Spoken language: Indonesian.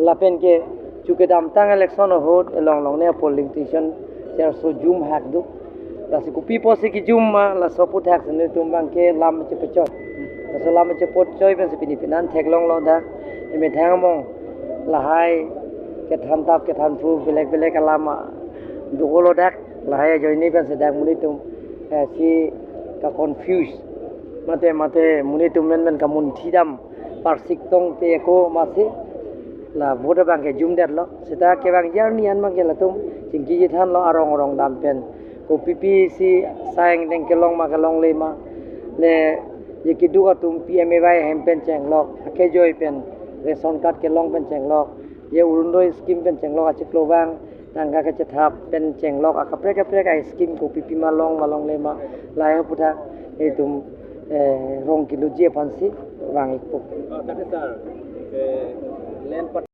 lapen ke chuke dam tang election hot long long ne polling station cher so zoom hack du la si kupi po si ki zoom ma la so put hack ne tum bang ke lam che pechot la so lam che pot choi ben se pini pinan thek long lo da me thang mong la hai ke than tap ke than fu belek belek alama du golo dak la hai joi ni ben se dak muni tum si ka confuse mate muni tum men kamun thidam parsik tong te ko masi la voda bang ke jum det lo sita ke bang jar nian mang ke la tum jingki ji than lo arong dam pen ko pipi si saing deng ke long ma ke long le ma le ye ki du ka tum pma bai hem pen cheng lok ke joy pen ration card ke long pen cheng lok ye urundoi scheme pen cheng lok a chiklo bang tangga ke chethap pen cheng lok a kapre ai scheme ko pipi ma long le ma la he putha e tum rong ki lu je pansi bang ik Tapi sir, land